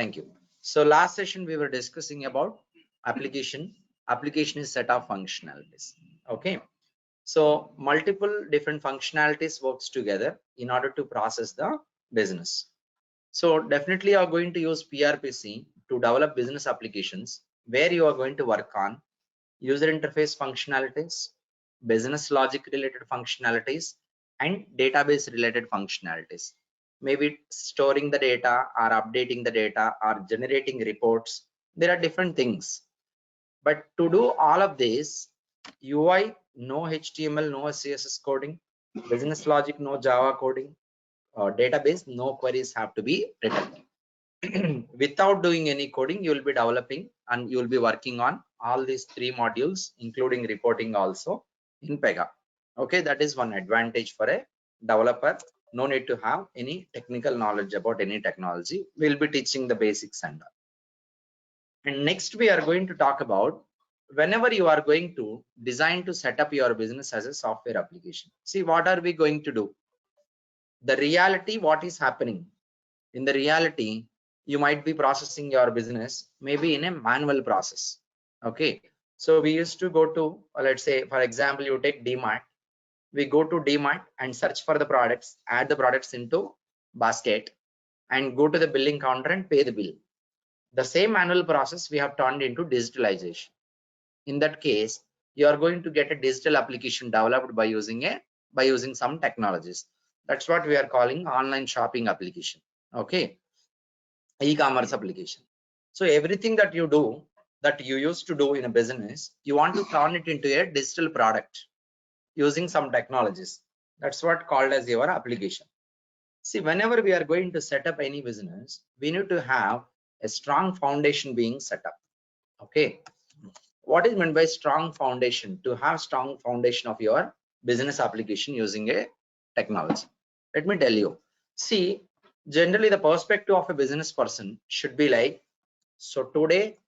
Thank you. So last session we were discussing about application. Application is set of functionalities. Okay. So multiple different functionalities works together in order to process the business. So definitely you are going to use PRPC to develop business applications where you are going to work on user interface functionalities, business logic related functionalities, and database related functionalities. Maybe storing the data or updating the data or generating reports. There are different things. But to do all of this, UI, no HTML, no CSS coding, business logic, no Java coding, database, no queries have to be written. Without doing any coding, you will be developing and you will be working on all these three modules, including reporting also in PEGA. Okay, that is one advantage for a developer. No need to have any technical knowledge about any technology. We'll be teaching the basics and all. And next we are going to talk about whenever you are going to design to set up your business as a software application. See, what are we going to do? The reality, what is happening? In the reality, you might be processing your business maybe in a manual process. Okay. So we used to go to, let's say, for example, you take DMart. We go to DMart and search for the products, add the products into basket and go to the billing counter and pay the bill. The same manual process we have turned into digitalization. In that case, you are going to get a digital application developed by using some technologies. That's what we are calling online shopping application. Okay, e-commerce application. So everything that you do, that you used to do in a business, you want to turn it into a digital product using some technologies. That's what called as your application. See, whenever we are going to set up any business, we need to have a strong foundation being set up. Okay, what is meant by strong foundation? To have strong foundation of your business application using a technology. Let me tell you. See, generally the perspective of a business person should be like, so today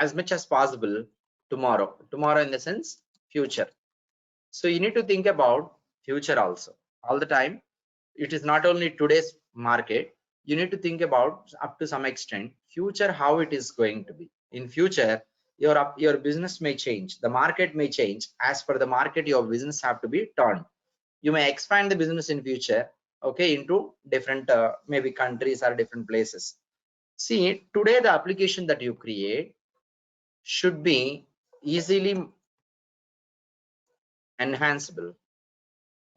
as much as possible, tomorrow in the sense future. So you need to think about future also all the time. It is not only today's market, you need to think about up to some extent future, how it is going to be in future. Your business may change, the market may change. As per the market, your business have to be turned. You may expand the business in future, okay, into different maybe countries or different places. See, today the application that you create should be easily enhanceable,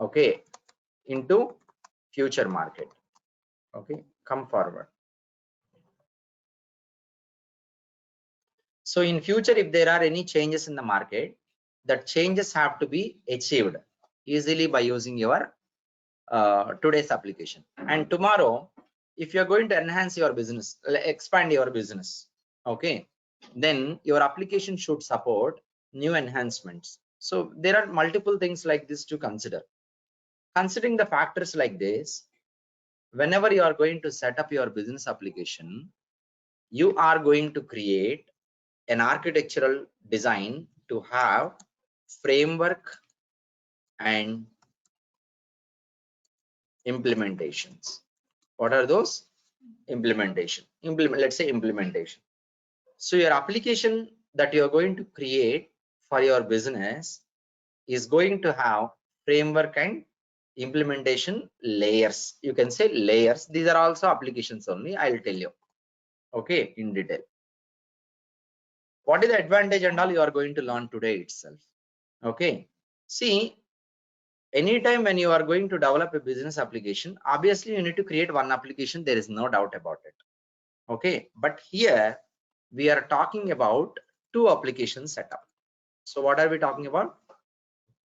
okay, into future market. Okay, come forward. So in future, if there are any changes in the market, that changes have to be achieved easily by using your today's application. And tomorrow, if you're going to enhance your business, expand your business, okay, then your application should support new enhancements. So there are multiple things like this to consider. Considering the factors like this, whenever you are going to set up your business application, you are going to create an architectural design to have framework and implementations. What are those? Implementation. Let's say implementation. So your application that you are going to create for your business is going to have framework and implementation layers. You can say layers. These are also applications only. I'll tell you. Okay, in detail. What is the advantage and all you are going to learn today itself. Okay. See, anytime when you are going to develop a business application, obviously you need to create one application. There is no doubt about it. Okay. But here we are talking about two applications setup. So what are we talking about?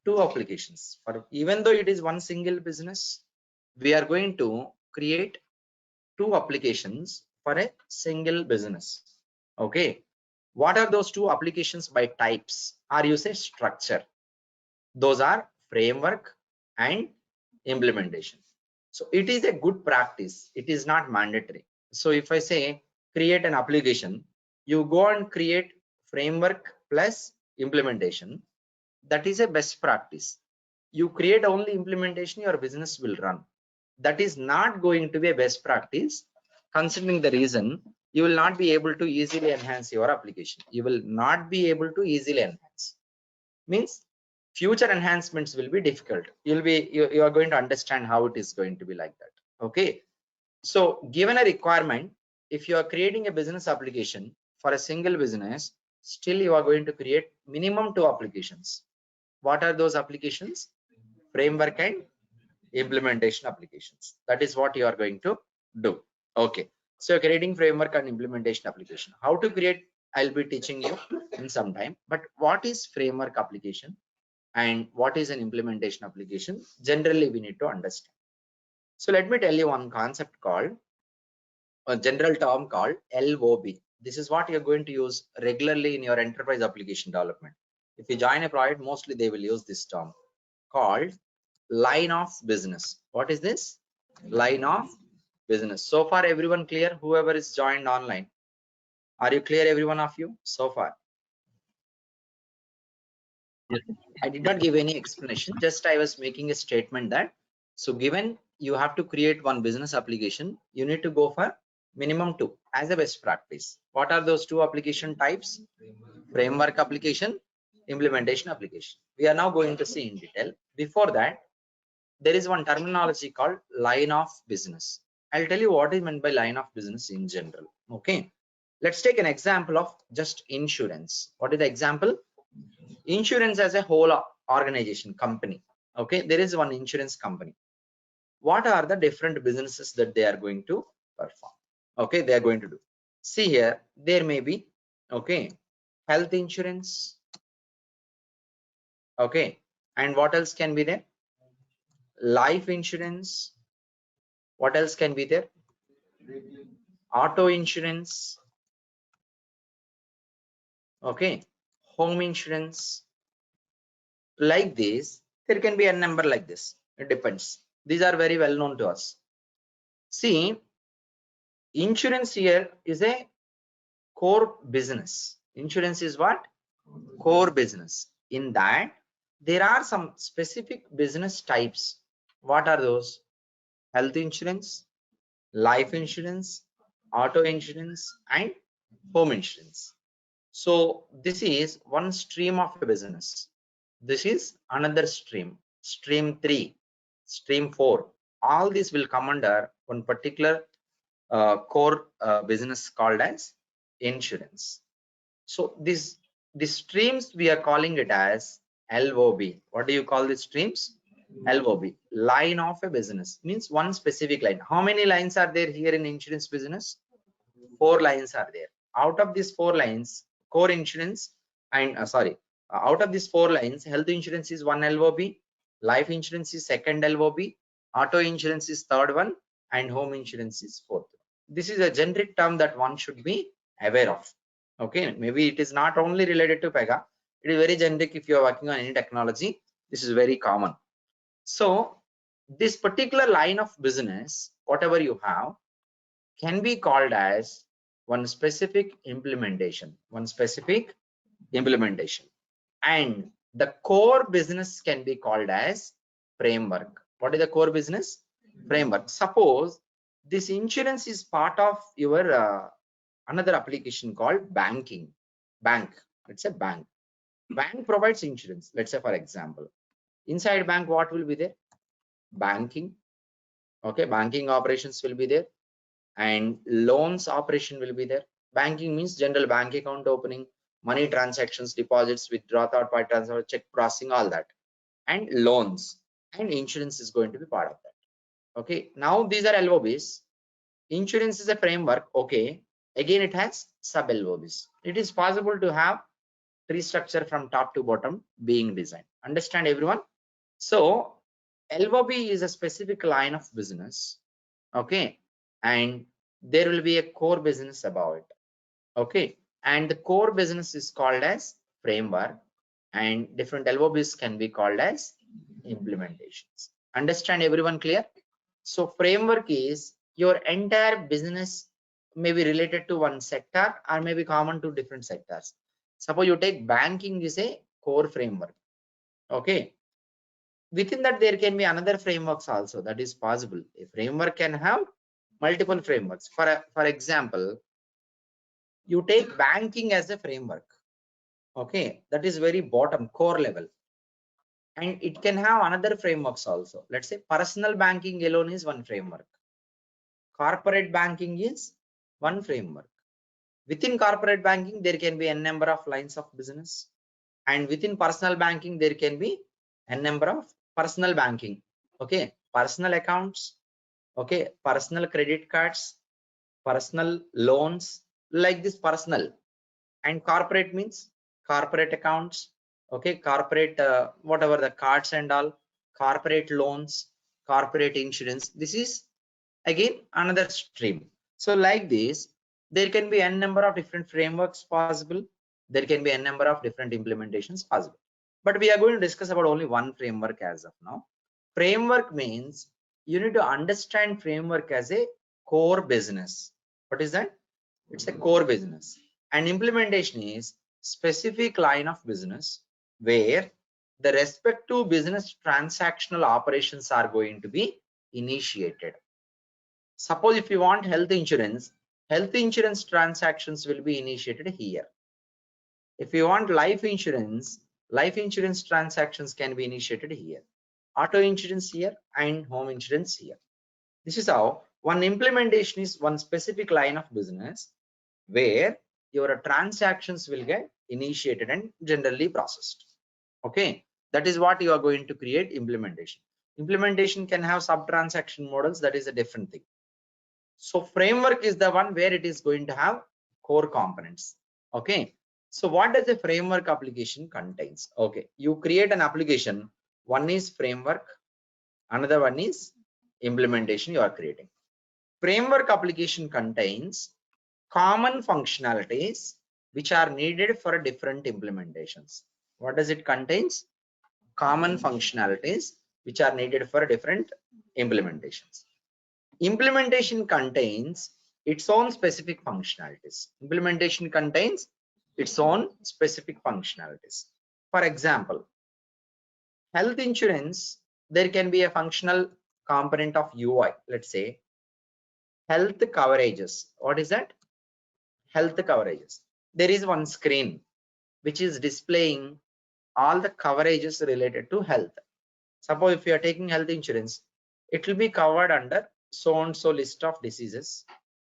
Two applications. For even though it is one single business, we are going to create two applications for a single business. Okay. What are those two applications by types? Or you say structure. Those are framework and implementation. So it is a good practice. It is not mandatory. So if I say create an application, you go and create framework plus implementation. That is a best practice. You create only implementation, your business will run. That is not going to be a best practice, considering the reason you will not be able to easily enhance your application. You will not be able to easily enhance. Means future enhancements will be difficult. You are going to understand how it is going to be like that. Okay. So given a requirement, if you are creating a business application for a single business, still you are going to create minimum 2 applications. What are those applications? Framework and implementation applications. That is what you are going to do. Okay. So creating framework and implementation application. How to create, I'll be teaching you in some time. But what is framework application and what is an implementation application? Generally, we need to understand. So let me tell you one concept called, a general term called LOB. This is what you're going to use regularly in your enterprise application development. If you join a project, mostly they will use this term called line of business. What is this? Line of business. So far, everyone clear? Whoever is joined online, are you clear, every one of you so far? Yes. I did not give any explanation, just I was making a statement that, so given you have to create one business application, you need to go for minimum 2 as a best practice. What are those 2 application types? Framework application, implementation application. We are now going to see in detail. Before that, there is one terminology called line of business. I'll tell you what is meant by line of business in general. Okay. Let's take an example of just insurance. What is the example? Insurance as a whole organization, company. Okay. There is one insurance company. What are the different businesses that they are going to perform? Okay. They are going to do. See here, there may be, okay, health insurance. Okay. And what else can be there? Life insurance. What else can be there? Auto insurance. Okay. Home insurance. Like this, there can be a number like this. It depends. These are very well known to us. See, insurance here is a core business. Insurance is what? Core business. In that, there are some specific business types. What are those? Health insurance, life insurance, auto insurance, and home insurance. So this is one stream of a business. This is another stream, stream 3, stream 4. All these will come under one particular core business called as insurance. So these streams, we are calling it as LOB. What do you call these streams? LOB, line of a business, means one specific line. How many lines are there here in insurance business? 4 lines are there. Out of these 4 lines, core insurance and out of these 4 lines, health insurance is one LOB, life insurance is second LOB, auto insurance is third one, and home insurance is fourth. This is a generic term that one should be aware of. Okay, maybe it is not only related to PEGA. It is very generic. If you are working on any technology, this is very common. So this particular line of business, whatever you have, can be called as one specific implementation, and the core business can be called as framework. What is the core business? Framework. Suppose this insurance is part of your another application called banking. Bank, let's say bank provides insurance. Let's say, for example, inside bank, what will be there? Banking. Okay, banking operations will be there, and loans operation will be there. Banking means general bank account opening, money transactions, deposits, withdraw, third party transfer, check processing, all that, and loans, and insurance is going to be part of that. Okay, now these are LOBs. Insurance is a framework. Okay, again it has sub LOBs. It is possible to have tree structure from top to bottom being designed. Understand, everyone? So LOB is a specific line of business. Okay, and there will be a core business about it. Okay, and the core business is called as framework, and different LOBs can be called as implementations. Understand, everyone? Clear? So framework is your entire business may be related to one sector or may be common to different sectors. Suppose you take banking is a core framework. Okay, within that there can be another frameworks also. That is possible. A framework can have multiple frameworks. For example, you take banking as a framework. Okay, that is very bottom core level, and it can have another frameworks also. Let's say personal banking alone is one framework, corporate banking is one framework. Within corporate banking there can be a number of lines of business, and within personal banking there can be a number of personal banking. Okay, personal accounts, okay, personal credit cards, personal loans, like this personal. And corporate means corporate accounts, okay, corporate whatever the cards and all, corporate loans, corporate insurance. This is again another stream. So like this, there can be n number of different frameworks possible, there can be n number of different implementations possible, but we are going to discuss about only one framework as of now. Framework means you need to understand framework as a core business. What is that? It's a core business. And implementation is specific line of business where the respective business transactional operations are going to be initiated. Suppose if you want health insurance transactions will be initiated here. If you want life insurance transactions can be initiated here. Auto insurance here and home insurance here. This is how one implementation is one specific line of business where your transactions will get initiated and generally processed. Okay, that is what you are going to create implementation. Implementation can have sub transaction models, that is a different thing. So framework is the one where it is going to have core components. Okay, so what does a framework application contains? Okay, you create an application, one is framework, another one is implementation you are creating. Framework application contains common functionalities which are needed for different implementations. What does it contains? Common functionalities which are needed for different implementations. Implementation contains its own specific functionalities. Implementation contains its own specific functionalities. For example, health insurance, there can be a functional component of UI. Let's say health coverages. What is that? Health coverages. There is one screen which is displaying all the coverages related to health. Suppose if you are taking health insurance, it will be covered under so and so list of diseases.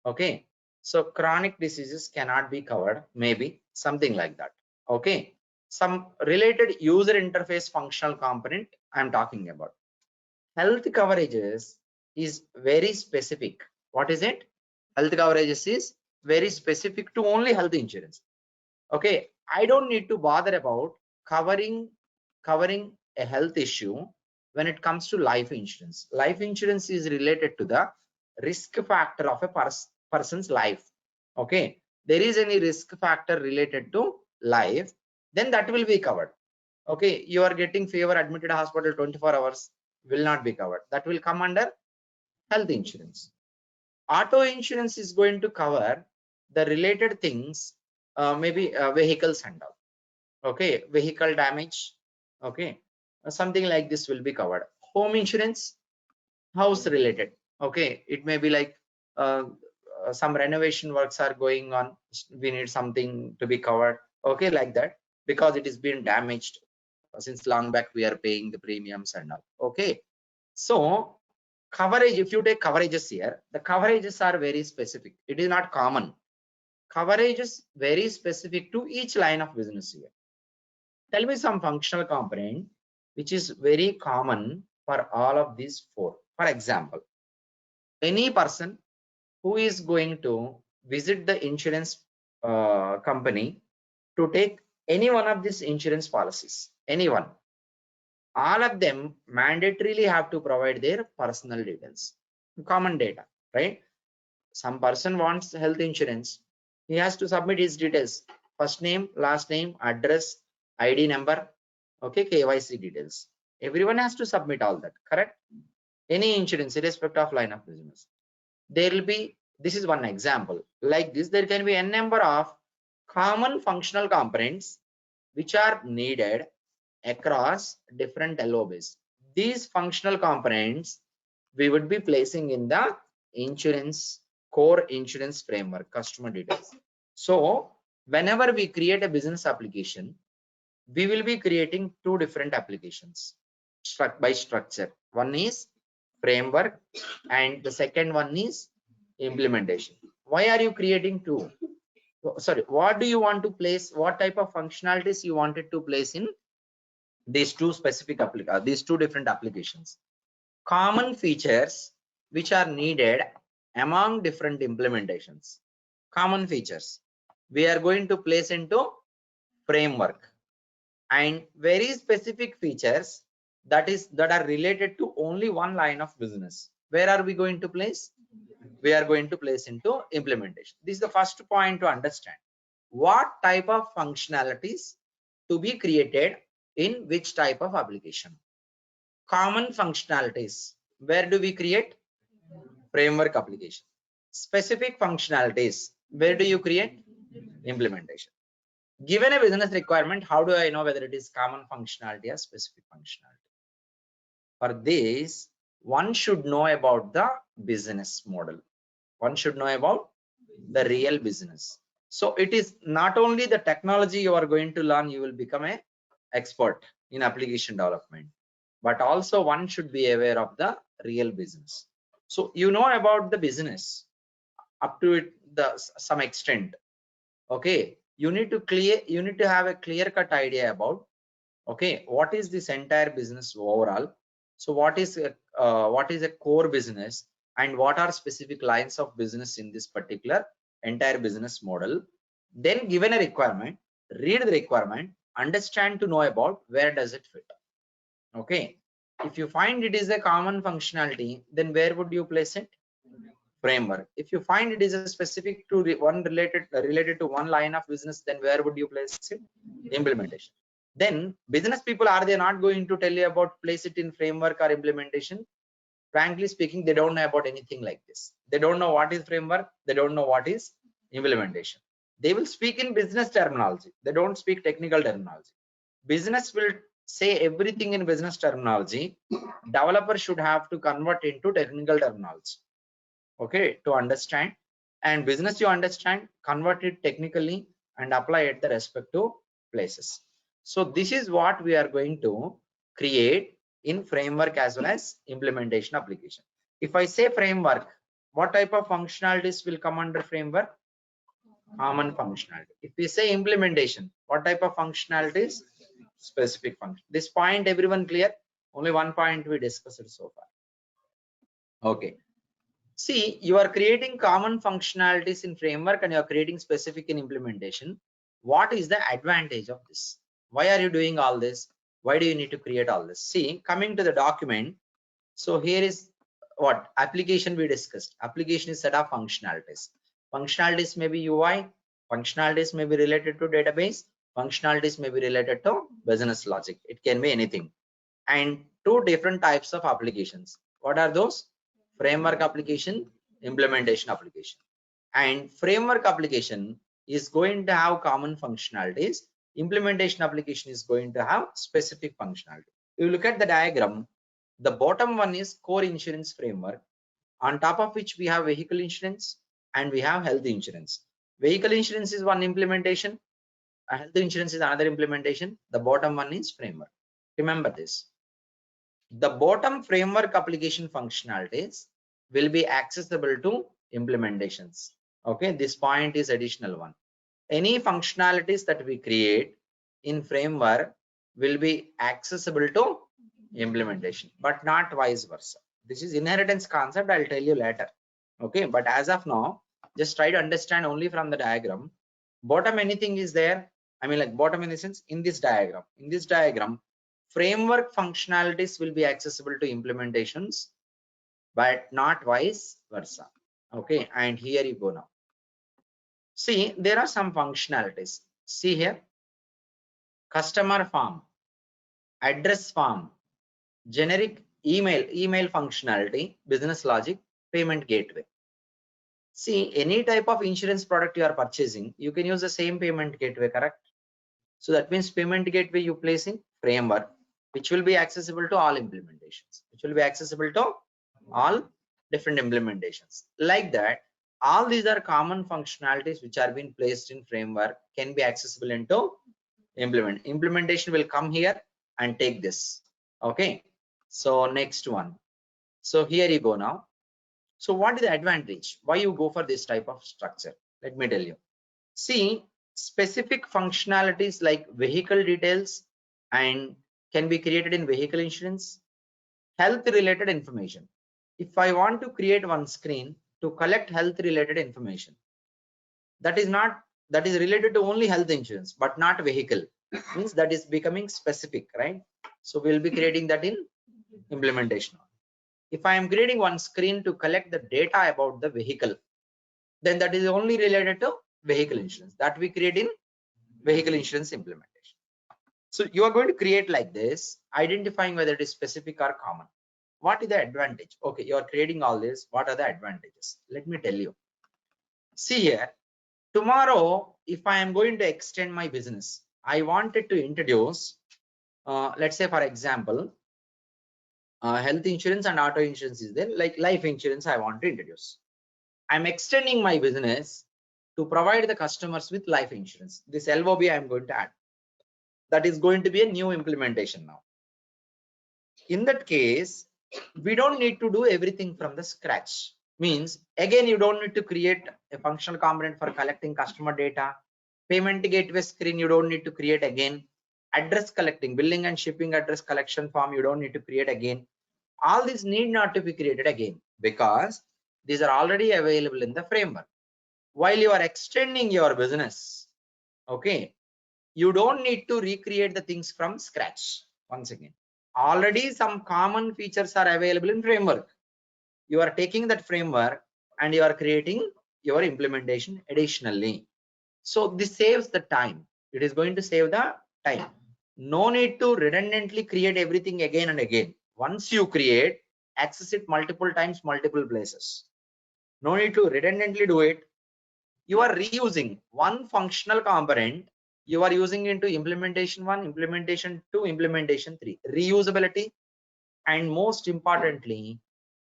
Okay, so chronic diseases cannot be covered, maybe something like that. Okay, some related user interface functional component I am talking about. Health coverages is very specific. What is it? Health coverages is very specific to only health insurance. Okay, I don't need to bother about covering a health issue when it comes to life insurance. Life insurance is related to the risk factor of a person's life. Okay, there is any risk factor related to life, then that will be covered. Okay, you are getting fever, admitted hospital 24 hours, will not be covered. That will come under health insurance. Auto insurance is going to cover the related things, maybe vehicles and all. Okay, vehicle damage. Okay, something like this will be covered. Home insurance, house related. Okay, it may be like some renovation works are going on, we need something to be covered. Okay, like that, because it is been damaged since long back, we are paying the premiums and all. Okay, so coverage, if you take coverages here, the coverages are very specific, it is not common. Coverage is very specific to each line of business here. Tell me some functional component which is very common for all of these four. For example, any person who is going to visit the insurance company to take any one of these insurance policies, anyone, all of them mandatorily have to provide their personal details, common data, right? Some person wants health insurance, he has to submit his details, first name, last name, address, ID number, okay, KYC details. Everyone has to submit all that, correct? Any insurance, irrespective of line of business, there will be, this is one example. Like this, there can be a number of common functional components which are needed across different LOBs. These functional components we would be placing in the insurance core insurance framework, customer details. So whenever we create a business application, we will be creating two different applications by structure. One is framework and the second one is implementation. Why are you creating two? Sorry, what do you want to place? What type of functionalities you wanted to place in these two specific these two different applications? Common features which are needed among different implementations. Common features we are going to place into framework, and very specific features that are related to only one line of business. Where are we going to place? We are going to place into implementation. This is the first point to understand. What type of functionalities to be created in which type of application? Common functionalities. Where do we create? Framework application. Specific functionalities. Where do you create? Implementation. Given a business requirement, how do I know whether it is common functionality or specific functionality? For this, one should know about the business model. One should know about the real business. So it is not only the technology you are going to learn, you will become an expert in application development, but also one should be aware of the real business. So you know about the business up to some extent. Okay, you need to have a clear-cut idea about, okay, what is this entire business overall. So what is a core business, and what are specific lines of business in this particular entire business model. Then given a requirement, read the requirement, understand to know about where does it fit. Okay, if you find it is a common functionality, then where would you place it? Framework. If you find it is a specific to one related to one line of business, then where would you place it? Implementation. Then business people, are they not going to tell you about place it in framework or implementation? Frankly speaking, they don't know about anything like this. They don't know what is framework, they don't know what is implementation. They will speak in business terminology, they don't speak technical terminology. Business will say everything in business terminology. Developer should have to convert into technical terminology, okay, to understand. And business you understand, convert it technically and apply at the respective places. So this is what we are going to create in framework as well as implementation application. If I say framework, what type of functionalities will come under framework? Common functionality. If we say implementation, what type of functionalities? Specific function. This point everyone clear? Only one point we discussed so far. Okay, see, you are creating common functionalities in framework and you are creating specific in implementation. What is the advantage of this? Why are you doing all this? Why do you need to create all this? See, coming to the document, so here is what application we discussed. Application is set of functionalities. Functionalities may be UI, functionalities may be related to database, functionalities may be related to business logic. It can be anything. And two different types of applications. What are those? Framework application, implementation application. And framework application is going to have common functionalities. Implementation application is going to have specific functionality. If you look at the diagram, the bottom one is core insurance framework, on top of which we have vehicle insurance and we have health insurance. Vehicle insurance is one implementation, health insurance is another implementation. The bottom one is framework. Remember this. The bottom framework application functionalities will be accessible to implementations. Okay, this point is additional one. Any functionalities that we create in framework will be accessible to implementation, but not vice versa. This is inheritance concept, I'll tell you later. Okay, but as of now, just try to understand only from the diagram. Bottom anything is there, I mean like bottom in the sense in this diagram, framework functionalities will be accessible to implementations, but not vice versa. Okay, and here you go now. See, there are some functionalities. See here, customer form, address form, generic email functionality, business logic, payment gateway. See, any type of insurance product you are purchasing, you can use the same payment gateway, correct? So that means payment gateway you place in framework, which will be accessible to all implementations, which will be accessible to all different implementations. Like that, All these are common functionalities which are being placed in framework, can be accessible into implementation will come here and take this. Okay, so next one. So here you go now. So what is the advantage? Why you go for this type of structure? Let me tell you. See, specific functionalities like vehicle details and can be created in vehicle insurance, health related information. If I want to create one screen to collect health related information, that is related to only health insurance but not vehicle, means that is becoming specific, right? So we'll be creating that in implementation. If I am creating one screen to collect the data about the vehicle, then that is only related to vehicle insurance, that we create in vehicle insurance implementation. So you are going to create like this, identifying whether it is specific or common. What is the advantage? Okay, you are creating all this. What are the advantages? Let me tell you. See here, tomorrow, if I am going to extend my business, I wanted to introduce, let's say for example, health insurance and auto insurance is there, like life insurance I want to introduce. I'm extending my business to provide the customers with life insurance. This LOB I'm going to add. That is going to be a new implementation now. In that case, we don't need to do everything from the scratch. Means again, you don't need to create a functional component for collecting customer data. Payment gateway screen, you don't need to create again. Address collecting, billing and shipping address collection form, you don't need to create again. All these need not to be created again because these are already available in the framework. While you are extending your business, okay, you don't need to recreate the things from scratch. Once again, already some common features are available in framework. You are taking that framework and you are creating your implementation additionally. So this saves the time. It is going to save the time. No need to redundantly create everything again and again. Once you create, access it multiple times, multiple places. No need to redundantly do it. You are reusing one functional component. You are using into implementation 1, implementation 2, implementation 3. Reusability, and most importantly,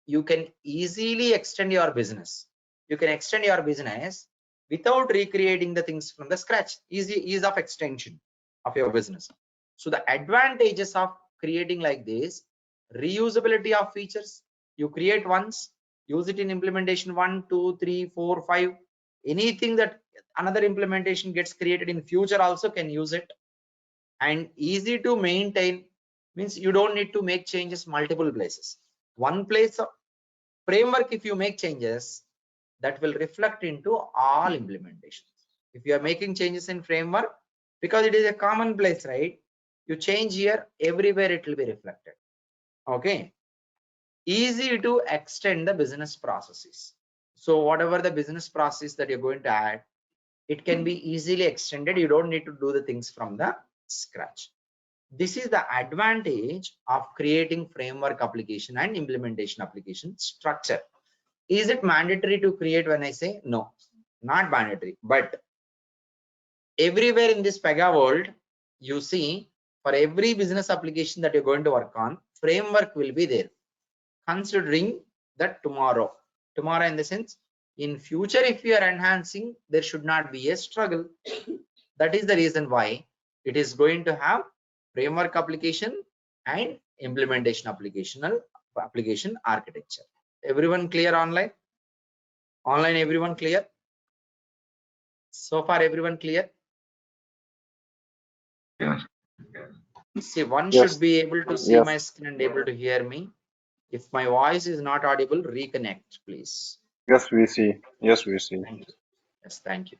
you can easily extend your business. You can extend your business without recreating the things from the scratch. Ease of extension of your business. So the advantages of creating like this: reusability of features. You create once, use it in implementation 1, 2, 3, 4, 5. Anything that another implementation gets created in future also can use it. And easy to maintain, means you don't need to make changes multiple places. One place of framework, if you make changes, that will reflect into all implementations. If you are making changes in framework, because it is a common place, right? You change here, everywhere it will be reflected. Okay, easy to extend the business processes. So whatever the business process that you're going to add, it can be easily extended. You don't need to do the things from the scratch. This is the advantage of creating framework application and implementation application structure. Is it mandatory to create? When I say no, not mandatory, but everywhere in this PEGA world, you see, for every business application that you're going to work on, framework will be there. Considering that tomorrow in the sense, in future, if you are enhancing, there should not be a struggle. That is the reason why it is going to have framework application and implementation application architecture. Everyone clear online? Online, everyone clear? So far, everyone clear? Yes. See, one Yes. should be able to see my screen and able to hear me. If my voice is not audible, reconnect, please. Yes, we see. Yes, we see. Thank you. Yes, thank you.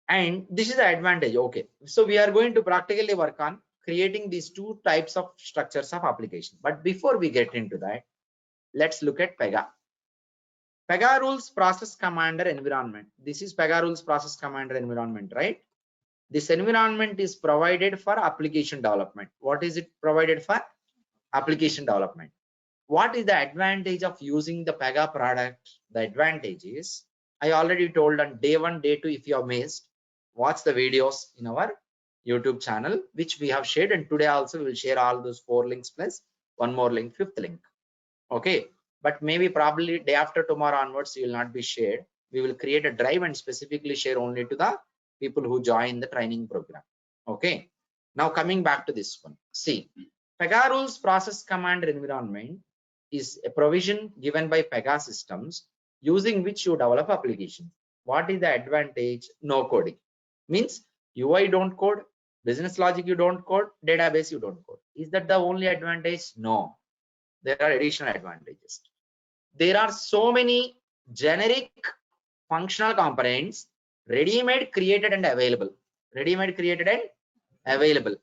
And this is the advantage. Okay, so we are going to practically work on creating these two types of structures of application. But before we get into that, let's look at PEGA. PEGA rules process commander environment. This is PEGA rules process commander environment, right? This environment is provided for application development. What is it provided for? Application development. What is the advantage of using the PEGA product? The advantage is, I already told on day 1, day 2, if you have missed, watch the videos in our YouTube channel, which we have shared, and today also we will share all those 4 links plus one more link, 5th link. Okay, but maybe probably day after tomorrow onwards you will not be shared. We will create a drive and specifically share only to the people who join the training program. Okay, now coming back to this one, see, PEGA rules process command environment is a provision given by PEGA systems using which you develop application. What is the advantage? No coding means UI don't code, business logic you don't code, database you don't code. Is that the only advantage? No, there are additional advantages. There are so many generic functional components ready-made, created and available. Ready-made, created and available.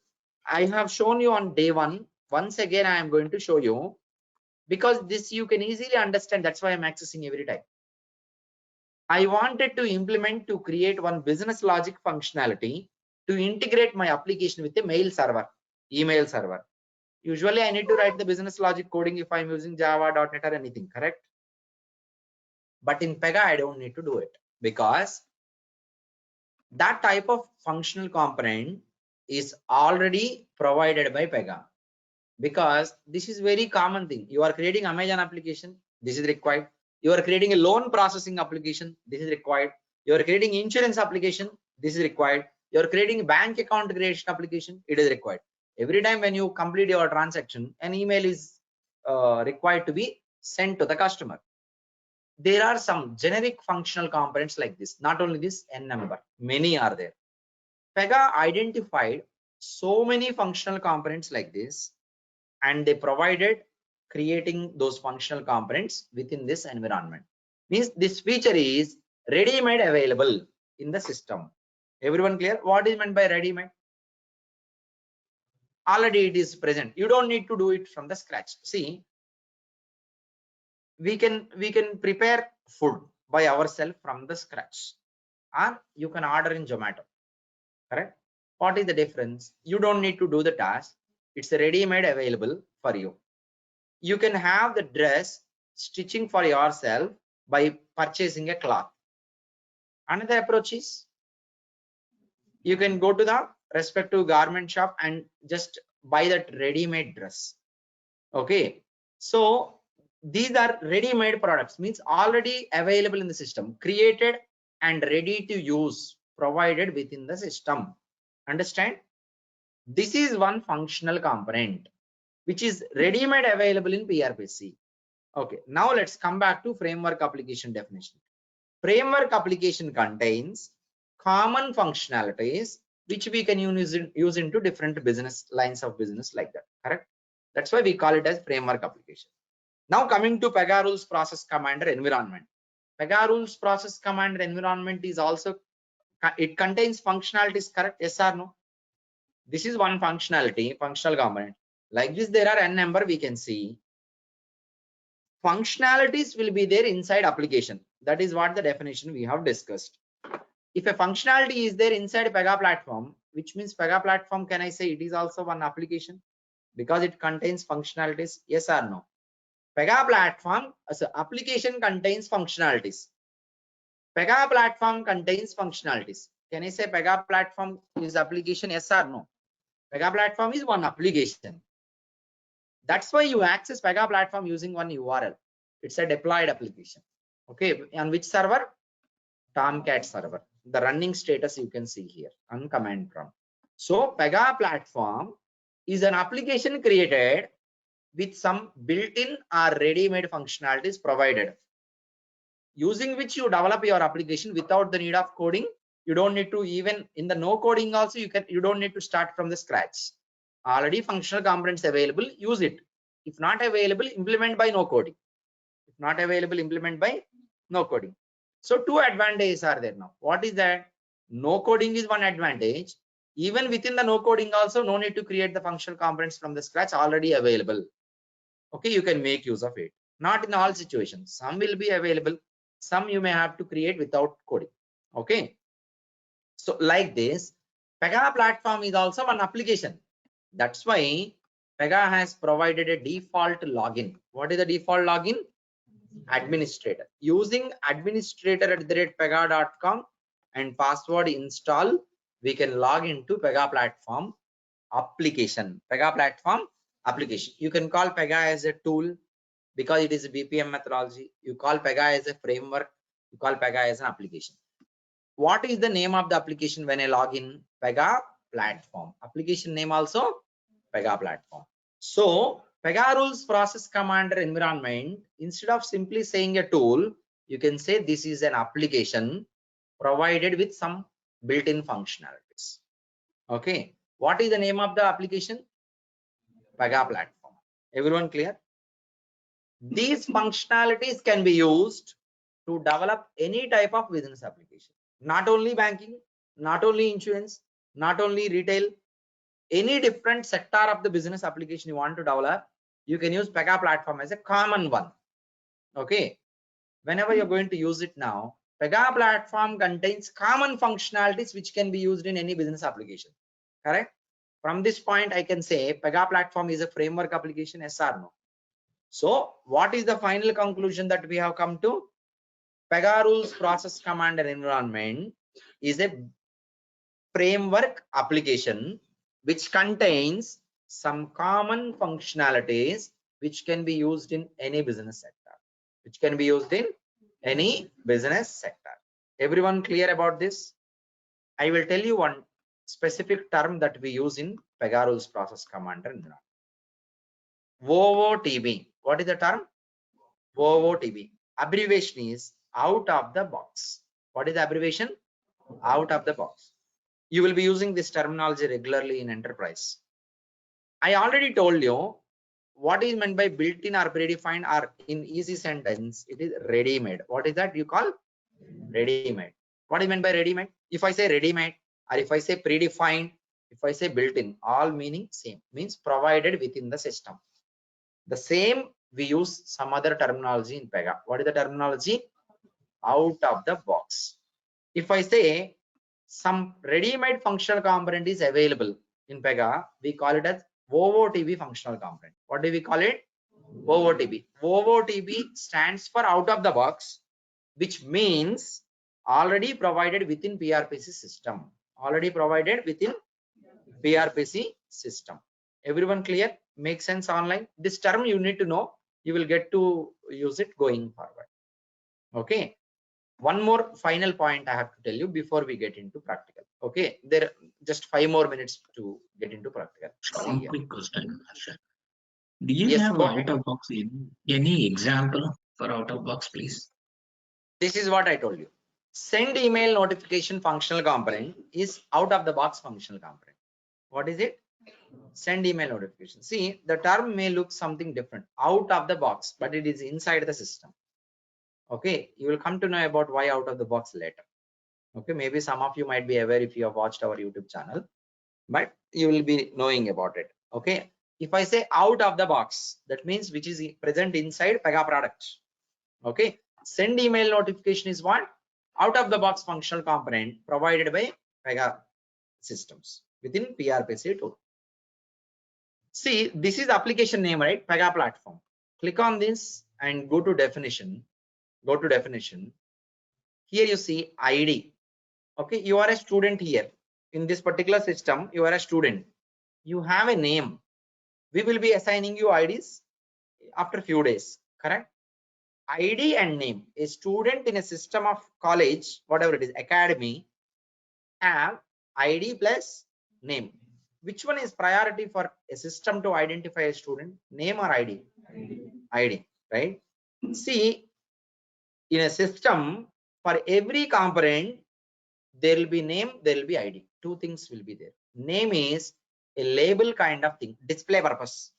I have shown you on day one. Once again I am going to show you, because this you can easily understand. That's why I'm accessing every time. I wanted to implement to create one business logic functionality to integrate my application with a mail server, email server. Usually I need to write the business logic coding if I'm using Java, .NET or anything, correct? But in PEGA I don't need to do it, because that type of functional component is already provided by PEGA. Because this is very common thing. You are creating Amazon application, this is required. You are creating a loan processing application, this is required. You are creating insurance application, this is required. You are creating bank account creation application, it is required. Every time when you complete your transaction, an email is required to be sent to the customer. There are some generic functional components like this. Not only this, n number, many are there. PEGA identified so many functional components like this, and they provided creating those functional components within this environment. Means this feature is ready-made available in the system. Everyone clear? What is meant by ready-made? Already it is present. You don't need to do it from the scratch. See, we can prepare food by ourselves from the scratch, or you can order in Zomato, correct? What is the difference? You don't need to do the task. It's ready-made available for you. You can have the dress stitching for yourself by purchasing a cloth. Another approach is you can go to the respective garment shop and just buy that ready-made dress. Okay, so these are ready-made products, means already available in the system, created and ready to use, provided within the system. Understand? This is one functional component which is ready-made available in PRPC. Okay, now let's come back to framework application definition. Framework application contains common functionalities which we can use into different business lines of business, like that, correct? That's why we call it as framework application. Now coming to PEGA rules process commander environment. PEGA rules process commander environment is also, it contains functionalities, correct? Yes or no? This is one functionality, functional component. Like this, there are n number we can see. Functionalities will be there inside application. That is what the definition we have discussed. If a functionality is there inside PEGA platform, which means PEGA platform, can I say it is also one application because it contains functionalities? Yes or no? PEGA platform as an application contains functionalities. PEGA platform contains functionalities. Can I say PEGA platform is application? Yes or no? PEGA platform is one application. That's why you access PEGA platform using one URL. It's a deployed application. Okay, on which server? Tomcat server. The running status you can see here on command prompt. So PEGA platform is an application created with some built-in or ready-made functionalities provided, using which you develop your application without the need of coding. You don't need to, even in the no coding also, you don't need to start from the scratch. Already functional components available, use it. If not available, implement by no coding. If not available, implement by no coding. So two advantages are there now. What is that? No coding is one advantage. Even within the no coding also, no need to create the functional components from the scratch, already available. Okay, you can make use of it. Not in all situations. Some will be available. Some you may have to create without coding. Okay. So like this, PEGA platform is also an application. That's why PEGA has provided a default login. What is the default login? Administrator. Using administrator@pega.com and password install, we can log into PEGA platform application. PEGA platform application. You can call PEGA as a tool, because it is a BPM methodology. You call PEGA as a framework. You call PEGA as an application. What is the name of the application when I log in? PEGA platform. Application name also PEGA platform. So PEGA rules process commander environment, instead of simply saying a tool, you can say this is an application provided with some built-in functionalities. Okay. What is the name of the application? PEGA platform. Everyone clear? These functionalities can be used to develop any type of business application. Not only banking, not only insurance, not only retail, any different sector of the business application you want to develop, you can use PEGA platform as a common one. Okay. Whenever you're going to use it now, PEGA platform contains common functionalities which can be used in any business application. Correct? From this point, I can say PEGA platform is a framework application, yes or no? So what is the final conclusion that we have come to? PEGA rules process command and environment is a framework application which contains some common functionalities which can be used in any business sector. Which can be used in any business sector. Everyone clear about this? I will tell you one specific term that we use in PEGA rules process command and environment. OOTB. What is the term? OOTB. Abbreviation is out of the box. What is the abbreviation? Out of the box. You will be using this terminology regularly in enterprise. I already told you what is meant by built-in or predefined, or in easy sentence, it is ready-made. What is that you call? Ready-made. What is meant by ready-made? If I say ready-made, or if I say predefined, if I say built-in, all meaning same, means provided within the system. The same we use some other terminology in PEGA. What is the terminology? Out of the box. If I say some ready-made functional component is available in PEGA, we call it as OOTB functional component. What do we call it? OOTB. OOTB stands for out of the box, which means already provided within PRPC system. Already provided within PRPC system. Everyone clear? Make sense online? This term you need to know. You will get to use it going forward. Okay. One more final point I have to tell you before we get into practical. Okay. There are just 5 more minutes to get into practical. One quick question, Harsha. Do you Yes, have go out ahead. of box any example for out of box, please? This is what I told you. Send email notification functional component is out of the box functional component. What is it? Send email notification. See, the term may look something different, out of the box, but it is inside the system. Okay, you will come to know about why out of the box later. Okay, maybe some of you might be aware if you have watched our YouTube channel, but you will be knowing about it. Okay, if I say out of the box, that means which is present inside PEGA product. Okay, send email notification is what? Out of the box functional component provided by PEGA systems within PRPC tool. See, this is application name, right? PEGA platform. Click on this and go to definition. Go to definition. Here you see ID. Okay, you are a student here. In this particular system, you are a student. You have a name. We will be assigning you IDs after few days, correct? ID and name. A student in a system of college, whatever it is, academy, have ID plus name. Which one is priority for a system to identify a student? Name or ID? ID, right? See, in a system, for every component, there will be name, there will be ID. Two things will be there. Name is a label kind of thing, display purpose.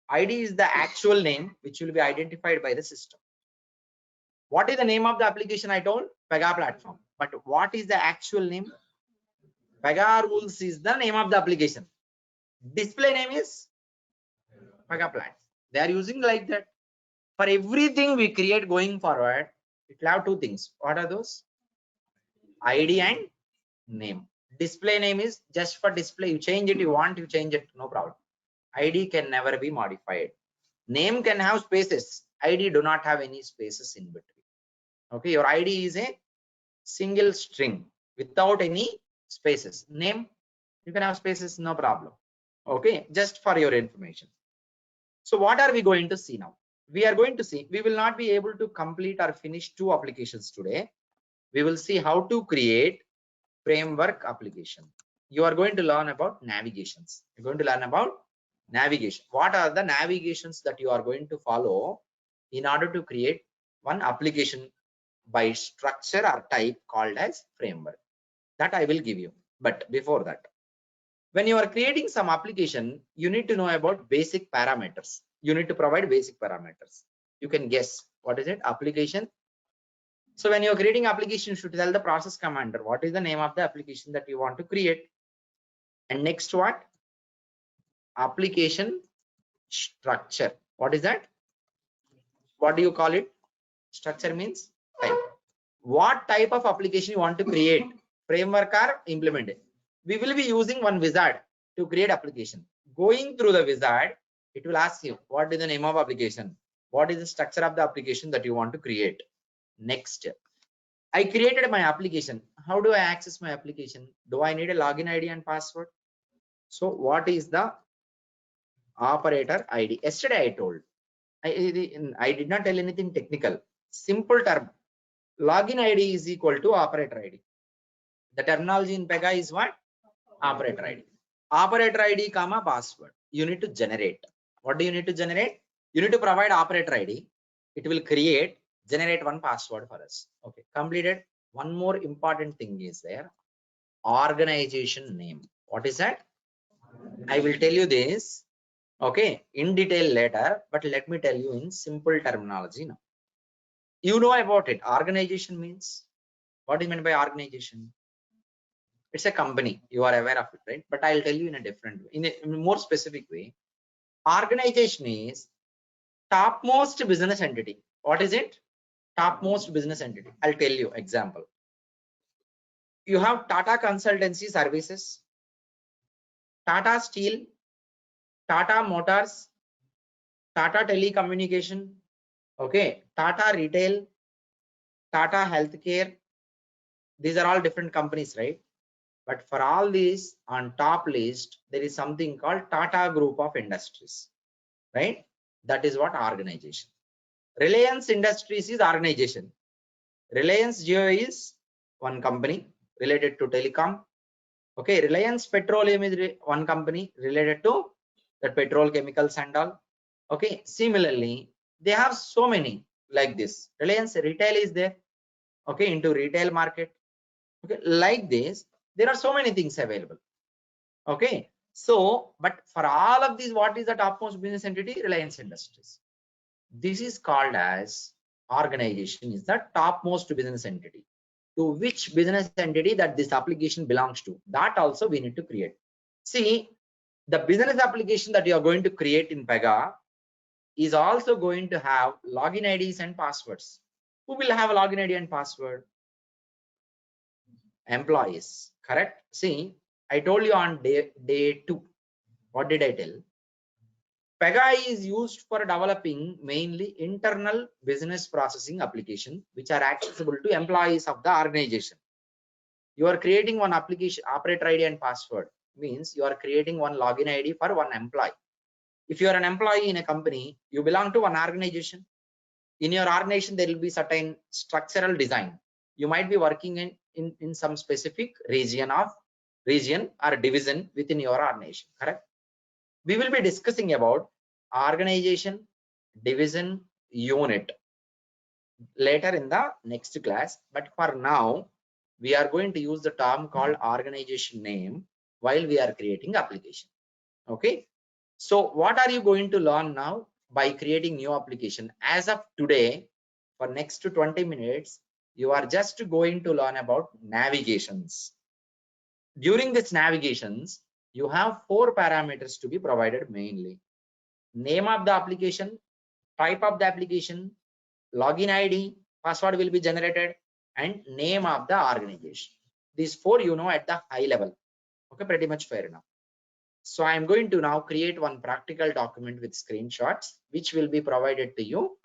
ID is the actual name which will be identified by the system. What is the name of the application I told? PEGA platform. But what is the actual name? PEGA rules is the name of the application. Display name is PEGA platform. They are using like that. For everything we create going forward, it will have two things. What are those? ID and name. Display name is just for display. You change it, you want, you change it, no problem. ID can never be modified. Name can have spaces. ID do not have any spaces in between. Okay, your ID is a single string without any spaces. Name, you can have spaces, no problem. Okay, just for your information. So what are we going to see now? we are going to see, we will not be able to complete or finish 2 applications today. We will see how to create framework application. You are going to learn about navigations. You're going to learn about navigation. What are the navigations that you are going to follow in order to create one application by structure or type called as framework? That I will give you. But before that, when you are creating some application, you need to know about basic parameters. You need to provide basic parameters. You can guess what is it? Application. So when you're creating application, you should tell the process commander what is the name of the application that you want to create. And next, what? Application structure. What is that? What do you call it? Structure means type. What type of application you want to create? Framework or implemented? We will be using one wizard to create application. Going through the wizard, it will ask you what is the name of application, what is the structure of the application that you want to create. Next, I created my application. How do I access my application? Do I need a login ID and password? So what is the operator ID? Yesterday I told. I did not tell anything technical. Simple term. Login ID is equal to operator ID. The terminology in PEGA is what? Operator ID. Operator ID comma password. You need to generate. What do you need to generate? You need to provide operator ID. It will generate one password for us. Okay, completed. One more important thing is there. Organization name. What is that? I will tell you this, okay, in detail later, but let me tell you in simple terminology now. You know about it. Organization means, what is meant by organization? It's a company. You are aware of it, right? But I'll tell you in a different way, in a more specific way. Organization is topmost business entity. What is it? Topmost business entity. I'll tell you example. You have Tata Consultancy Services, Tata Steel, Tata Motors, Tata Telecommunication, okay, Tata Retail, Tata Healthcare. These are all different companies, right? But for all these, on top list, there is something called Tata Group of Industries, right? That is what organization. Reliance Industries is organization. Reliance Jio is one company related to telecom. Okay, Reliance Petroleum is one company related to the petrol chemicals and all. Okay, similarly, they have so many like this. Reliance Retail is there. Okay, into retail market. Okay, like this, there are so many things available. Okay, so but for all of these, what is the topmost business entity? Reliance Industries. This is called as organization is the topmost business entity. To which business entity that this application belongs to, that also we need to create. See, the business application that you are going to create in PEGA is also going to have login IDs and passwords. Who will have a login ID and password? Employees, correct? See, I told you on day 2. What did I tell? PEGA is used for developing mainly internal business processing application which are accessible to employees of the organization. You are creating one application operator ID and password means you are creating one login ID for one employee. If you are an employee in a company, you belong to one organization. In your organization, there will be certain structural design. You might be working in some specific region or division within your organization, correct? We will be discussing about organization, division, unit later in the next class. But for now, we are going to use the term called organization name while we are creating application. Okay. So what are you going to learn now by creating new application? As of today, for next 20 minutes, you are just going to learn about navigations. During this navigations, you have 4 parameters to be provided mainly. Name of the application, type of the application, login ID, password will be generated, and name of the organization. These 4 you know at the high level. Okay, pretty much fair enough. So I am going to now create one practical document with screenshots, which will be provided to you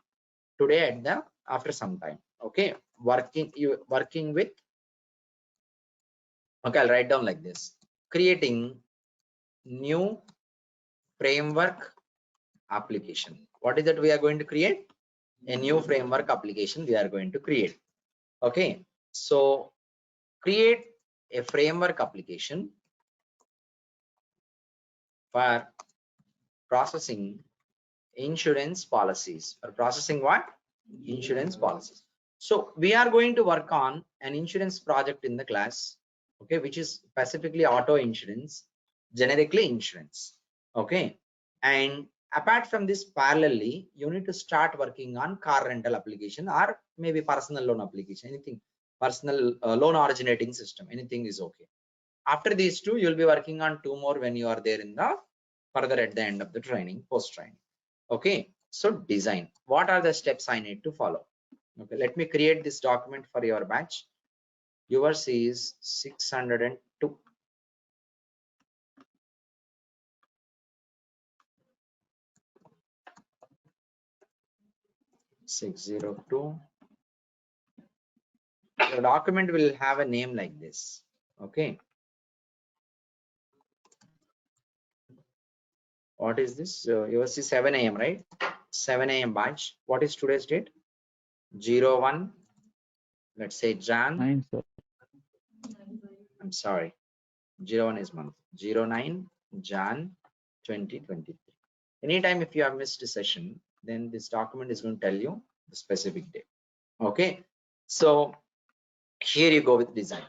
today at the after some time. Okay, working with. Okay, I'll write down like this: creating new framework application. What is that we are going to create? A new framework application we are going to create. Okay, so create a framework application for processing insurance policies. For processing what? Insurance policies. So we are going to work on an insurance project in the class, okay, which is specifically auto insurance, generically insurance. Okay, and apart from this, parallelly you need to start working on car rental application or maybe personal loan application, anything, personal loan originating system, anything is okay. After these two, you'll be working on two more when you are there in the further at the end of the training, post training. Okay, so design, what are the steps I need to follow? Okay, let me create this document for your batch. Yours is 602. 602. The document will have a name like this. Okay, what is this? Yours is 7 a.m. right? 7 a.m. batch. What is today's date? 01, let's say Jan. 9, sir. I'm sorry, 01 is month. 09 Jan 2023. Anytime if you have missed a session, then this document is going to tell you the specific day. Okay, so here you go with design.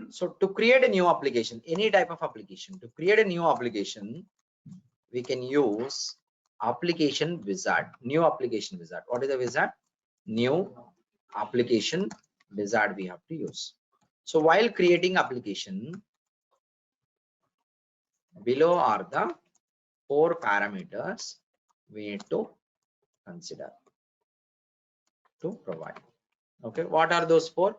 So to create a new application, any type of application, to create a new application, we can use application wizard. New application wizard. What is the wizard? New application wizard we have to use. So while creating application, below are the 4 parameters we need to consider to provide. Okay, what are those 4?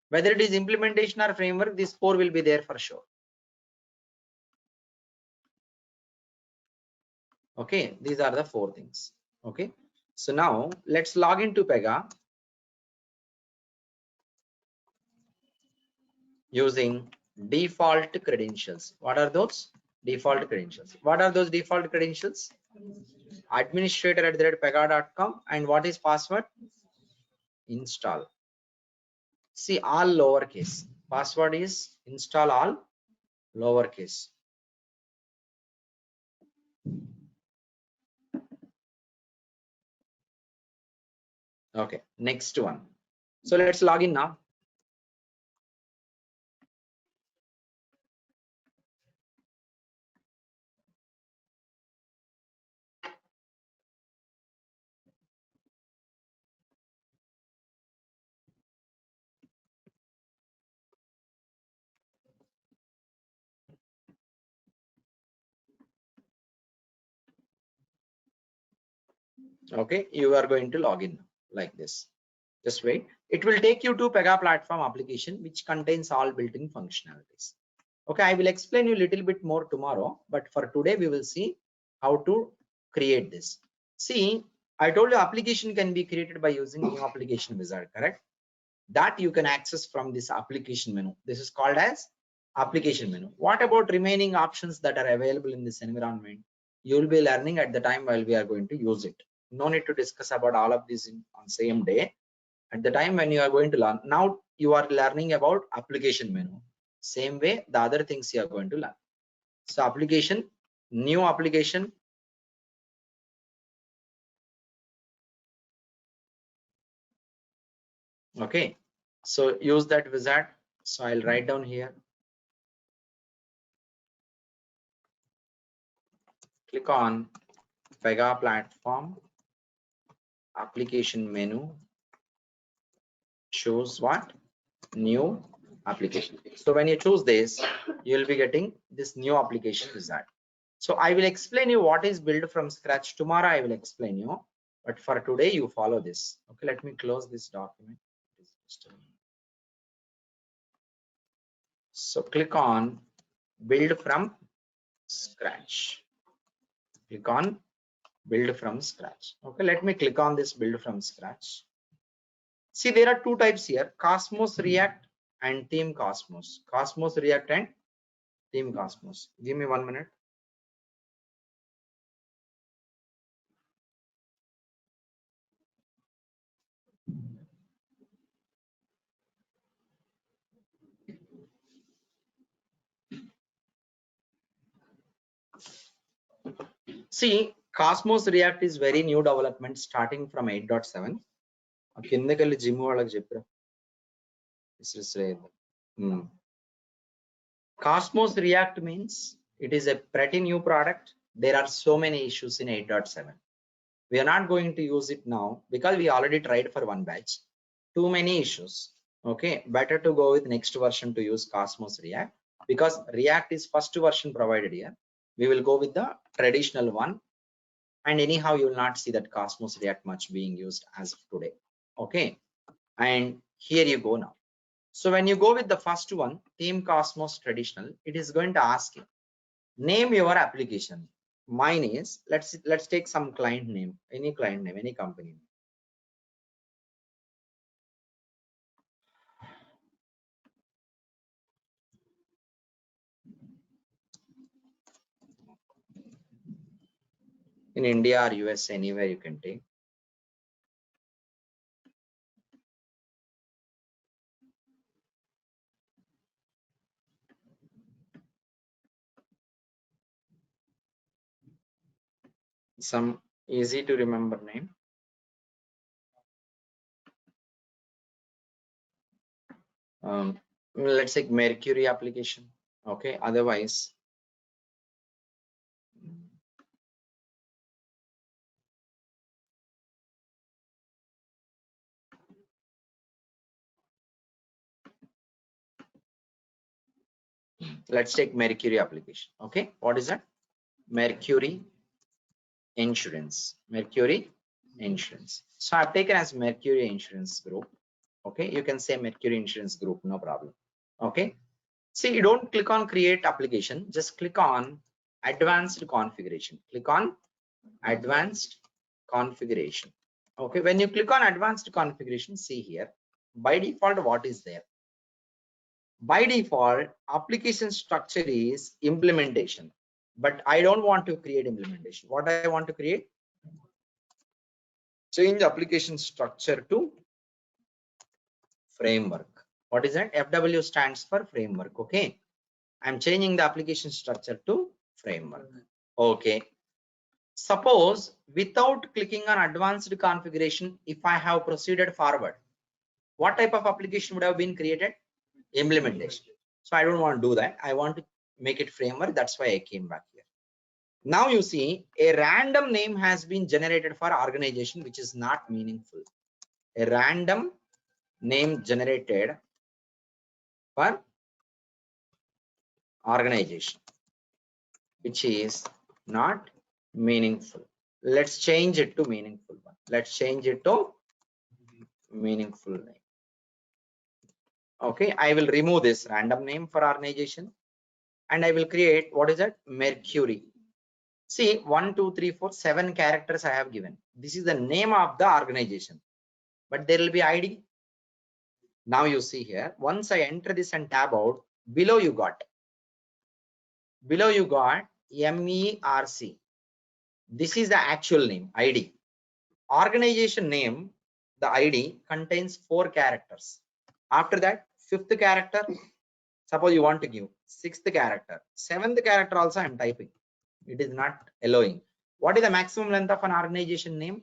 Whether it is implementation or framework, these 4 will be there for sure. Okay, these are the 4 things. Okay, so now let's log into PEGA using default credentials. What are those default credentials? What are those default credentials? Administrator@pega.com, and what is password? Install. See, all lowercase. Password is install all lowercase. Okay, next one. So let's log in now. Okay, you are going to log in like this. Just wait. It will take you to PEGA platform application, which contains all built-in functionalities. Okay, I will explain you a little bit more tomorrow, but for today we will see how to create this. See, I told you application can be created by using new application wizard, correct? That you can access from this application menu. This is called as application menu. What about remaining options that are available in this environment? You will be learning at the time while we are going to use it. No need to discuss about all of this on same day. At the time when you are going to learn, now you are learning about application menu. Same way the other things you are going to learn. So application, new application. Okay, so use that wizard. So I'll write down here. Click on PEGA platform application menu. Choose what? New application. So when you choose this, you will be getting this new application wizard. So I will explain you what is built from scratch. Tomorrow I will explain you, but for today you follow this. Okay, let me close this document. So click on build from scratch. Click on build from scratch. Okay, let me click on this build from scratch. See, there are 2 types here: Cosmos React and Theme Cosmos. Cosmos React and Theme Cosmos. Give me 1 minute. See, Cosmos React is very new development starting from 8.7. కిందకెళ్ళి gym వాళ్ళకి చెప్పరా. Cosmos React means it is a pretty new product. There are so many issues in 8.7. We are not going to use it now because we already tried for one batch. Too many issues. Okay, better to go with next version to use Cosmos React, because React is first version provided here. We will go with the traditional one, and anyhow you will not see that Cosmos React much being used as of today. Okay, and here you go now. So when you go with the first one, theme Cosmos traditional, it is going to ask you name your application. Mine is, let's take some client name, any client name, any company name. In India or US, anywhere you can take. Some easy to remember name. Let's take Mercury application. Okay, otherwise let's take Mercury application. Okay, what is that? Mercury insurance. Mercury insurance. So I've taken as Mercury insurance group. Okay, you can say Mercury insurance group, no problem. Okay, see, you don't click on create application, just click on advanced configuration. Click on advanced configuration. Okay, when you click on advanced configuration, see here, by default what is there? By default application structure is implementation, but I don't want to create implementation. What I want to create? Change application structure to framework. What is that? FW stands for framework. Okay, I'm changing the application structure to framework. Okay, suppose without clicking on advanced configuration, if I have proceeded forward, what type of application would have been created? Implementation. So I don't want to do that. I want to make it framework. That's why I came back here. Now you see a random name has been generated for organization, which is not meaningful. A random name generated for organization, which is not meaningful. Let's change it to meaningful one. Let's change it to meaningful name. Okay, I will remove this random name for organization and I will create, what is that? Mercury. See, 1 2 3 4 7 characters I have given. This is the name of the organization, but there will be ID. Now you see here, once I enter this and tab out, below you got MERC. This is the actual name, ID. Organization name, the ID contains 4 characters. After that, 5th character, suppose you want to give 6th character, 7th character also I am typing. It is not allowing. What is the maximum length of an organization name?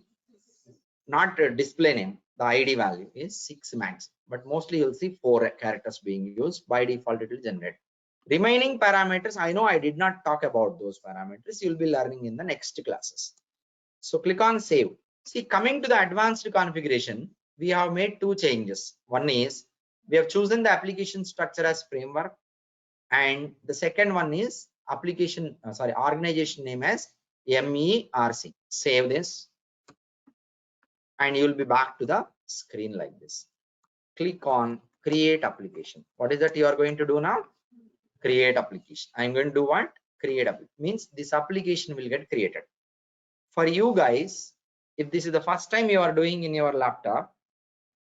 Not a display name. The ID value is 6 max, but mostly you'll see 4 characters being used. By default, it will generate. Remaining parameters, I know I did not talk about those parameters. You'll be learning in the next classes. So click on save. See, coming to the advanced configuration, we have made 2 changes. One is we have chosen the application structure as framework, and the second one is organization name as MERC. Save this and you will be back to the screen like this. Click on create application. What is that you are going to do now? Create application. I'm going to do what? Create application. Means this application will get created. For you guys, if this is the first time you are doing in your laptop,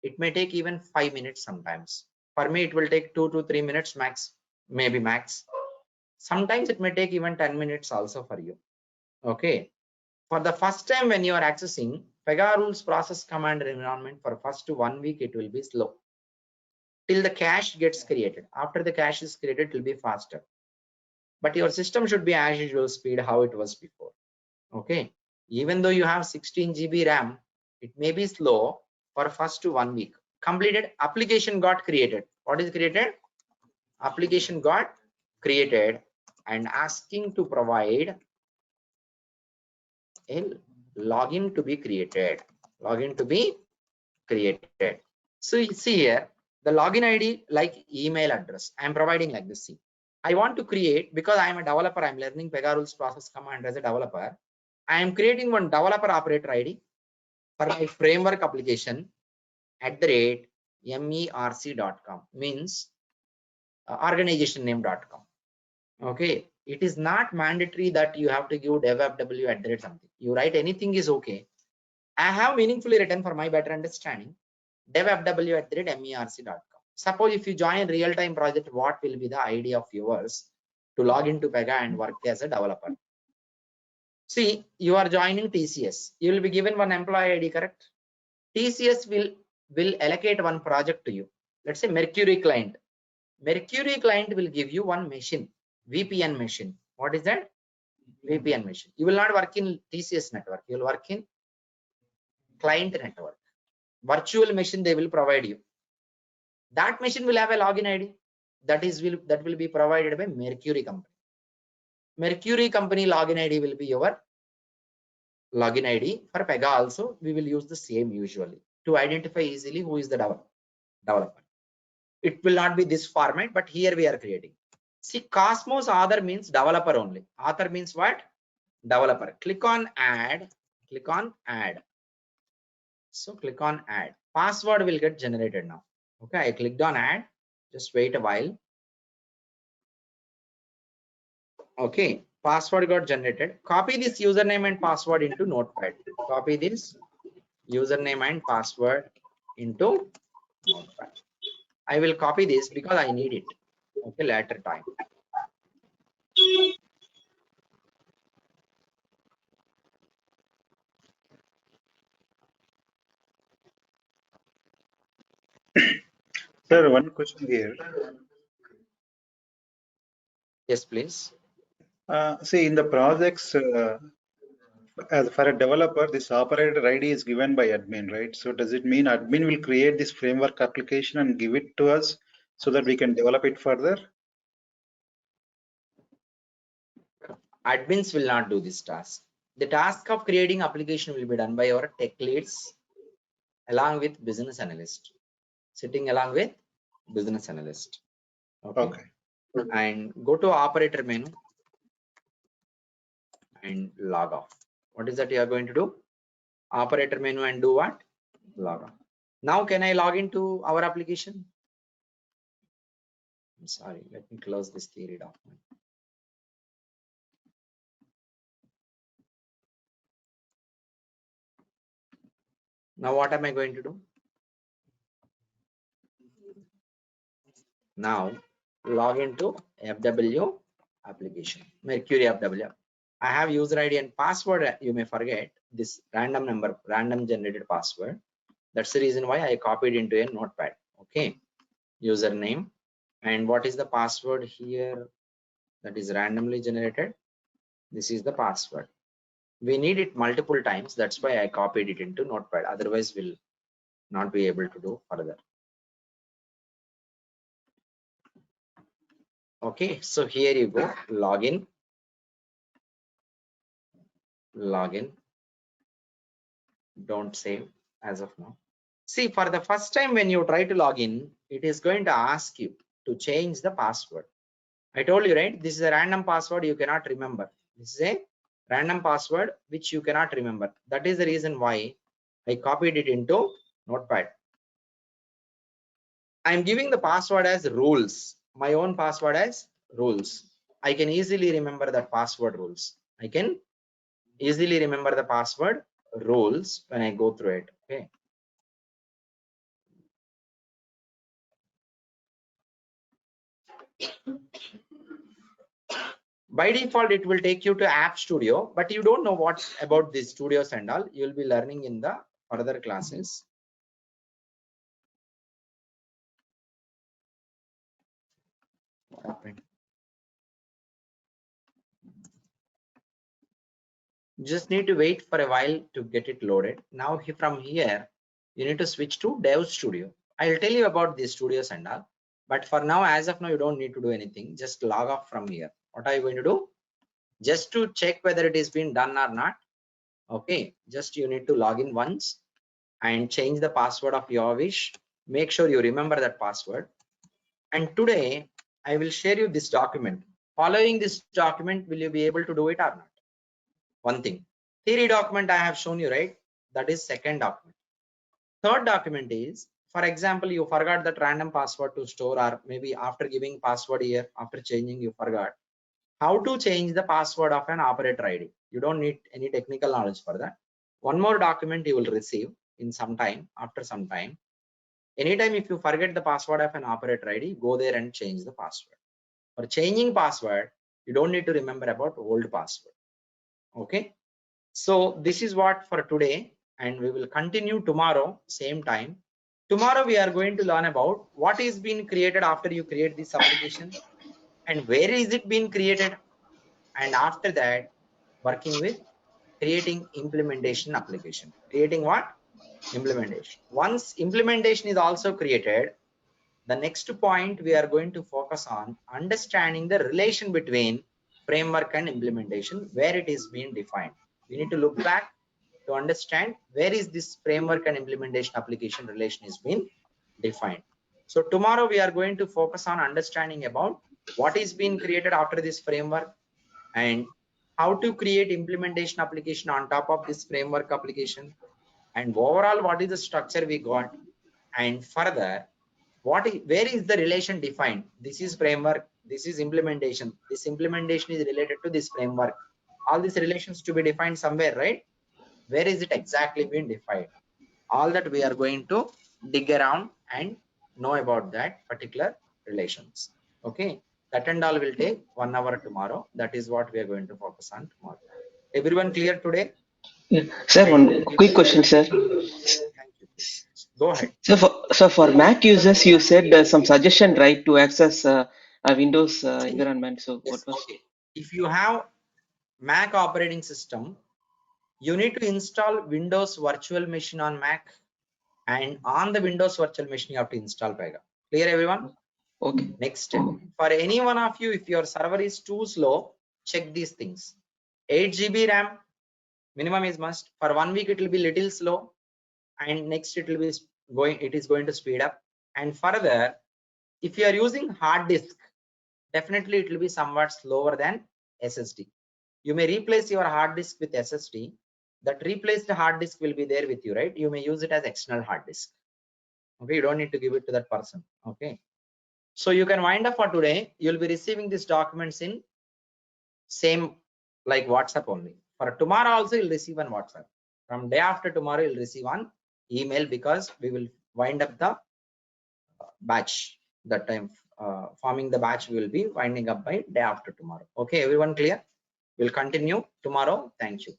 it may take even 5 minutes sometimes. For me, it will take 2 to 3 minutes max, maybe max. Sometimes it may take even 10 minutes also for you. Okay, for the first time when you are accessing PEGA rules process command environment, for first 1 week it will be slow till the cache gets created. After the cache is created, it will be faster. but your system should be as usual speed how it was before. Okay, even though you have 16 GB RAM, it may be slow for first to 1 week. Completed, application got created. What is created? Application got created and asking to provide a login to be created. Login to be created. So you see here, the login ID like email address. I am providing like this. See, I want to create, because I am a developer, I am learning PEGA rules process command as a developer. I am creating one developer operator ID for my framework application @merc.com, means organization name.com. Okay, it is not mandatory that you have to give devfw @ something. You write anything is okay. I have meaningfully written for my better understanding devfw @merc.com. Suppose if you join real-time project, what will be the idea of yours to log into PEGA and work as a developer? See, you are joining TCS. You will be given one employee ID, correct? TCS will allocate one project to you. Let's say Mercury client. Mercury client will give you one machine, VPN machine. What is that? VPN machine. You will not work in TCS network. You will work in client network. Virtual machine they will provide you. That machine will have a login ID. That will be provided by Mercury company. Mercury company login ID will be your login ID. For PEGA also, we will use the same usually to identify easily who is the developer. It will not be this format, but here we are creating. See, Cosmos author means developer only. Author means what? Developer. Click on add. Click on add. So click on add. Password will get generated now. Okay, I clicked on add. Just wait a while. Okay, password got generated. Copy this username and password into Notepad. Copy this username and password into Notepad. I will copy this because I need it. Okay, later time. Sir, one question here. Yes, please. See, in the projects, as for a developer, this operator ID is given by admin, right? So does it mean admin will create this framework application and give it to us so that we can develop it further? Admins will not do this task. The task of creating application will be done by our tech leads along with business analyst, sitting along with business analyst. Okay. And go to operator menu and log off. What is that you are going to do? Operator menu and do what? Log off. Now can I log into our application? I'm sorry, let me close this theory document. Now what am I going to do? Now log into FW application, Mercury FW. I have user ID and password. You may forget this random number, random generated password. That's the reason why I copied into a notepad. Okay, username, and what is the password here? That is randomly generated. This is the password. We need it multiple times. That's why I copied it into notepad. Otherwise, we'll not be able to do further. Okay, so here you go. Login. Login. Don't save as of now. See, for the first time when you try to log in, it is going to ask you to change the password. I told you, right? This is a random password you cannot remember. This is a random password which you cannot remember. That is the reason why I copied it into notepad. I'm giving the password as rules, my own password as rules. I can easily remember that password rules. I can easily remember the password rules when I go through it. Okay. By default, it will take you to App Studio, but you don't know what about these studios and all. You will be learning in the further classes. What happened? You just need to wait for a while to get it loaded. Now from here you need to switch to Dev Studio. I'll tell you about these studios and all, but for now, as of now, you don't need to do anything. Just log off from here. What are you going to do? Just to check whether it is been done or not. Okay, just you need to log in once and change the password of your wish. Make sure you remember that password. And today I will share you this document. Following this document, will you be able to do it or not? One thing, theory document I have shown you, right? That is second document. Third document is, for example, you forgot that random password to store, or maybe after giving password here, after changing, you forgot how to change the password of an operator ID. You don't need any technical knowledge for that. One more document you will receive in some time, after some time. Anytime if you forget the password of an operator ID, go there and change the password. For changing password, you don't need to remember about old password. Okay. So this is what for today, and we will continue tomorrow, same time. Tomorrow we are going to learn about what is being created after you create this application and where is it being created. And after that, working with creating implementation application. Creating what? Implementation. Once implementation is also created, the next point we are going to focus on understanding the relation between framework and implementation, where it is being defined. We need to look back to understand where is this framework and implementation application relation is being defined. So tomorrow we are going to focus on understanding about what is being created after this framework and how to create implementation application on top of this framework application, and overall what is the structure we got, and further where is the relation defined. This is framework, this is implementation, this implementation is related to this framework. All these relations to be defined somewhere, right? Where is it exactly being defined? All that we are going to dig around and know about that particular relations. Okay, that and all will take 1 hour tomorrow. That is what we are going to focus on tomorrow. Everyone clear today? Yeah. Sir, one quick question, sir. Thank you. Go ahead. So for Mac users, you said some suggestion, right, to access a Windows environment. So what Yes. was? Okay, if you have Mac operating system, you need to install Windows virtual machine on Mac, and on the Windows virtual machine you have to install PEGA. Clear everyone? Okay. Next, for any one of you, if your server is too slow, check these things. 8 GB RAM minimum is must. For 1 week it will be little slow, and next it will be going to speed up. And further, if you are using hard disk, definitely it will be somewhat slower than SSD. You may replace your hard disk with SSD. That replaced hard disk will be there with you, right? You may use it as external hard disk. Okay, you don't need to give it to that person. Okay, so you can wind up for today. You'll be receiving these documents in same like WhatsApp only. For tomorrow also you'll receive on WhatsApp. From day after tomorrow you'll receive on email, because we will wind up the batch. That time forming the batch we will be winding up by day after tomorrow. Okay, everyone clear? We'll continue tomorrow. Thank you.